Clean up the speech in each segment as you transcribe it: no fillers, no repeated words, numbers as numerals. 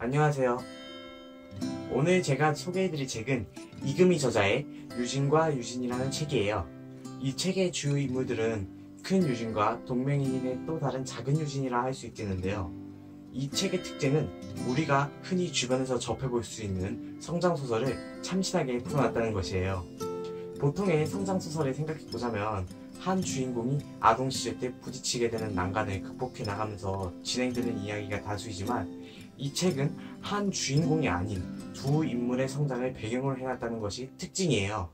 안녕하세요. 오늘 제가 소개해드릴 책은 이금희 저자의 유진과 유진이라는 책이에요. 이 책의 주요 인물들은 큰 유진과 동명이인의 또 다른 작은 유진이라 할 수 있겠는데요. 이 책의 특징은 우리가 흔히 주변에서 접해볼 수 있는 성장소설을 참신하게 풀어놨다는 것이에요. 보통의 성장소설을 생각해보자면 한 주인공이 아동 시절 때 부딪히게 되는 난관을 극복해 나가면서 진행되는 이야기가 다수이지만 이 책은 한 주인공이 아닌 두 인물의 성장을 배경으로 해놨다는 것이 특징이에요.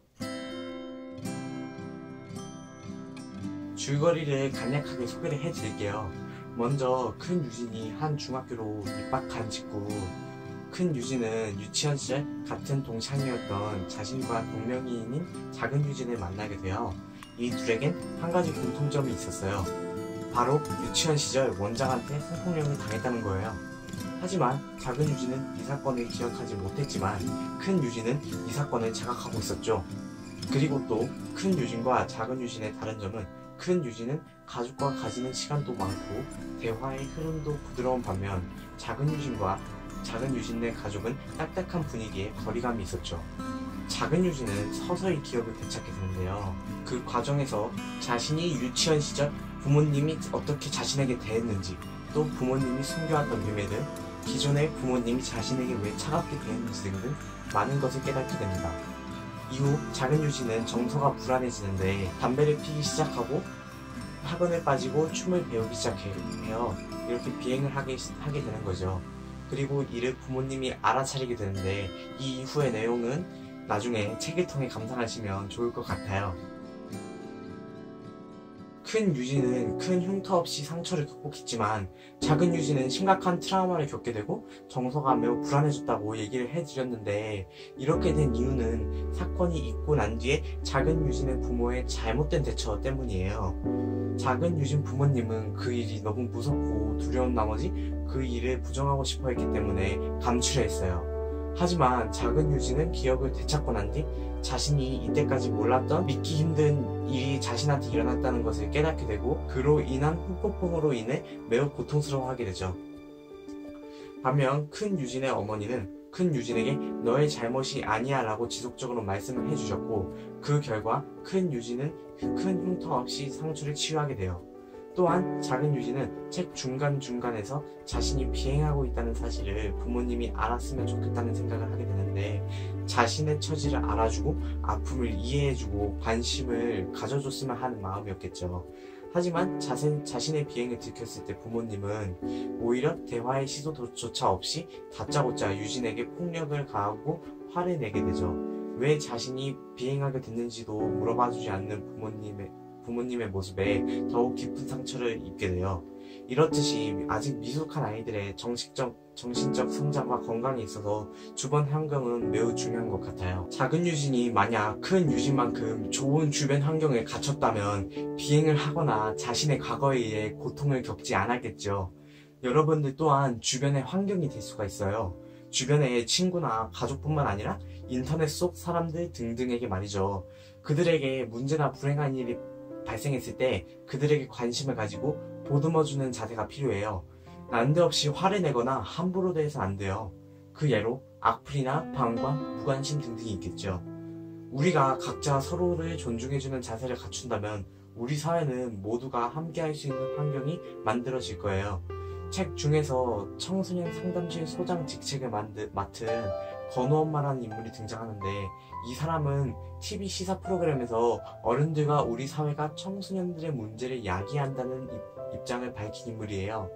줄거리를 간략하게 소개를 해드릴게요. 먼저 큰 유진이 한 중학교로 입학한 직후 큰 유진은 유치원 시절 같은 동창이었던 자신과 동명이인인 작은 유진을 만나게 되어 이 둘에겐 한 가지 공통점이 있었어요. 바로 유치원 시절 원장한테 성폭력을 당했다는 거예요. 하지만 작은 유진은 이 사건을 기억하지 못했지만 큰 유진은 이 사건을 자각하고 있었죠. 그리고 또 큰 유진과 작은 유진의 다른 점은 큰 유진은 가족과 가지는 시간도 많고 대화의 흐름도 부드러운 반면 작은 유진의 가족은 딱딱한 분위기에 거리감이 있었죠. 작은 유진은 서서히 기억을 되찾게 되는데요. 그 과정에서 자신이 유치원 시절 부모님이 어떻게 자신에게 대했는지, 또 부모님이 숨겨왔던 비밀들, 기존의 부모님이 자신에게 왜 차갑게 대했는지 등등 많은 것을 깨닫게 됩니다. 이후 작은 유진은 정서가 불안해지는데 담배를 피기 시작하고 학원에 빠지고 춤을 배우기 시작해요. 이렇게 비행을 하게 되는 거죠. 그리고 이를 부모님이 알아차리게 되는데 이 이후의 내용은 나중에 책을 통해 감상하시면 좋을 것 같아요. 큰 유진은 큰 흉터 없이 상처를 극복했지만 작은 유진은 심각한 트라우마를 겪게 되고 정서가 매우 불안해졌다고 얘기를 해드렸는데 이렇게 된 이유는 사건이 있고 난 뒤에 작은 유진의 부모의 잘못된 대처 때문이에요. 작은 유진 부모님은 그 일이 너무 무섭고 두려운 나머지 그 일을 부정하고 싶어 했기 때문에 감추려 했어요. 하지만 작은 유진은 기억을 되찾고 난 뒤 자신이 이때까지 몰랐던 믿기 힘든 일이 자신한테 일어났다는 것을 깨닫게 되고 그로 인한 후폭풍으로 인해 매우 고통스러워하게 되죠. 반면 큰 유진의 어머니는 큰 유진에게 너의 잘못이 아니야 라고 지속적으로 말씀을 해주셨고 그 결과 큰 유진은 큰 흉터 없이 상처를 치유하게 돼요. 또한 작은 유진은 책 중간중간에서 자신이 비행하고 있다는 사실을 부모님이 알았으면 좋겠다는 생각을 하게 되는데 자신의 처지를 알아주고 아픔을 이해해주고 관심을 가져줬으면 하는 마음이었겠죠. 하지만 자신의 비행을 들켰을 때 부모님은 오히려 대화의 시도조차 없이 다짜고짜 유진에게 폭력을 가하고 화를 내게 되죠. 왜 자신이 비행하게 됐는지도 물어봐주지 않는 부모님의 모습에 더욱 깊은 상처를 입게 돼요. 이렇듯이 아직 미숙한 아이들의 정신적 성장과 건강에 있어서 주변 환경은 매우 중요한 것 같아요. 작은 유진이 만약 큰 유진만큼 좋은 주변 환경에 갇혔다면 비행을 하거나 자신의 과거에 의해 고통을 겪지 않았겠죠. 여러분들 또한 주변의 환경이 될 수가 있어요. 주변의 친구나 가족뿐만 아니라 인터넷 속 사람들 등등에게 말이죠. 그들에게 문제나 불행한 일이 발생했을 때 그들에게 관심을 가지고 보듬어주는 자세가 필요해요. 난데없이 화를 내거나 함부로 대해서 안 돼요. 그 예로 악플이나 방관, 무관심 등등이 있겠죠. 우리가 각자 서로를 존중해주는 자세를 갖춘다면 우리 사회는 모두가 함께할 수 있는 환경이 만들어질 거예요. 책 중에서 청소년 상담실 소장 직책을 맡은 건우 엄마라는 인물이 등장하는데 이 사람은 TV 시사 프로그램에서 어른들과 우리 사회가 청소년들의 문제를 야기한다는 입장을 밝힌 인물이에요.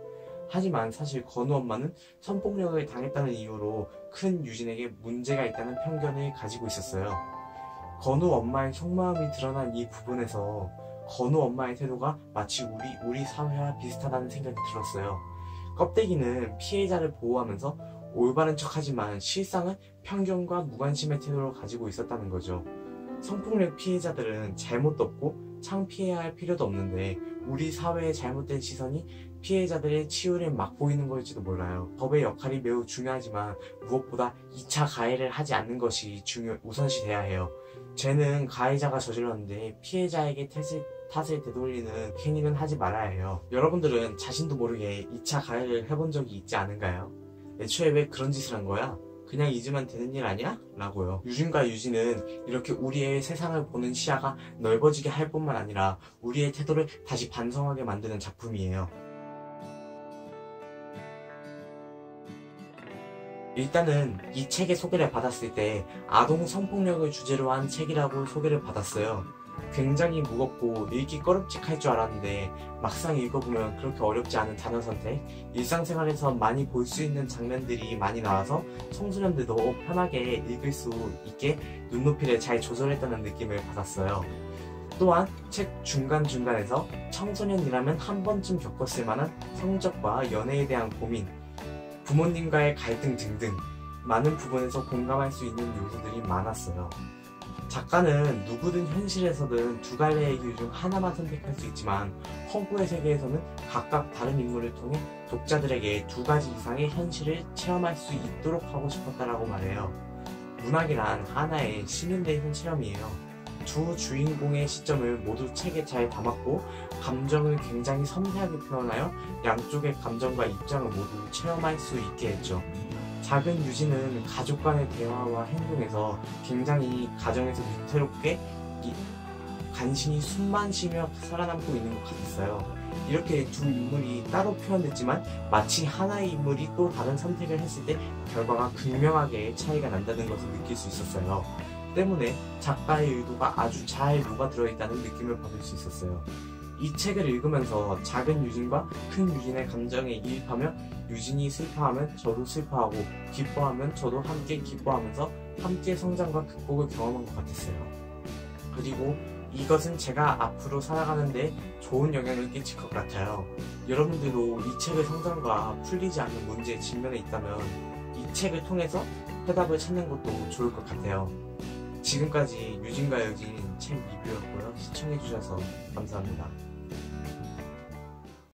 하지만 사실 건우 엄마는 성폭력을 당했다는 이유로 큰 유진에게 문제가 있다는 편견을 가지고 있었어요. 건우 엄마의 속마음이 드러난 이 부분에서 건우 엄마의 태도가 마치 우리 사회와 비슷하다는 생각이 들었어요. 껍데기는 피해자를 보호하면서 올바른 척하지만 실상은 편견과 무관심의 태도를 가지고 있었다는 거죠. 성폭력 피해자들은 잘못도 없고 창피해야 할 필요도 없는데 우리 사회의 잘못된 시선이 피해자들의 치유를 막보이는 걸지도 몰라요. 법의 역할이 매우 중요하지만 무엇보다 2차 가해를 하지 않는 것이 우선시돼야 해요. 죄는 가해자가 저질렀는데 피해자에게 탓을 되돌리는 행위는 하지 말아야 해요. 여러분들은 자신도 모르게 2차 가해를 해본 적이 있지 않은가요? 애초에 왜 그런 짓을 한 거야? 그냥 잊으면 되는 일 아니야? 라고요. 유진과 유진은 이렇게 우리의 세상을 보는 시야가 넓어지게 할 뿐만 아니라 우리의 태도를 다시 반성하게 만드는 작품이에요. 일단은 이 책의 소개를 받았을 때 아동 성폭력을 주제로 한 책이라고 소개를 받았어요. 굉장히 무겁고 읽기 꺼름직할 줄 알았는데 막상 읽어보면 그렇게 어렵지 않은 단어 선택, 일상생활에서 많이 볼 수 있는 장면들이 많이 나와서 청소년들도 편하게 읽을 수 있게 눈높이를 잘 조절했다는 느낌을 받았어요. 또한 책 중간중간에서 청소년이라면 한 번쯤 겪었을 만한 성적과 연애에 대한 고민, 부모님과의 갈등 등등 많은 부분에서 공감할 수 있는 요소들이 많았어요. 작가는 누구든 현실에서든 두 갈래의 길 중 하나만 선택할 수 있지만 허구의 세계에서는 각각 다른 인물을 통해 독자들에게 두 가지 이상의 현실을 체험할 수 있도록 하고 싶었다라고 말해요. 문학이란 하나의 시민대행 체험이에요. 두 주인공의 시점을 모두 책에 잘 담았고 감정을 굉장히 섬세하게 표현하여 양쪽의 감정과 입장을 모두 체험할 수 있게 했죠. 작은 유진은 가족 간의 대화와 행동에서 굉장히 가정에서 위태롭게 간신히 숨만 쉬며 살아남고 있는 것 같았어요. 이렇게 두 인물이 따로 표현됐지만 마치 하나의 인물이 또 다른 선택을 했을 때 결과가 극명하게 차이가 난다는 것을 느낄 수 있었어요. 때문에 작가의 의도가 아주 잘 녹아들어 있다는 느낌을 받을 수 있었어요. 이 책을 읽으면서 작은 유진과 큰 유진의 감정에 이입하며 유진이 슬퍼하면 저도 슬퍼하고 기뻐하면 저도 함께 기뻐하면서 함께 성장과 극복을 경험한 것 같았어요. 그리고 이것은 제가 앞으로 살아가는데 좋은 영향을 끼칠 것 같아요. 여러분들도 이 책의 성장과 풀리지 않는 문제에 직면해 있다면 이 책을 통해서 해답을 찾는 것도 좋을 것 같아요. 지금까지 유진과 여진 책 리뷰였고요. 시청해주셔서 감사합니다.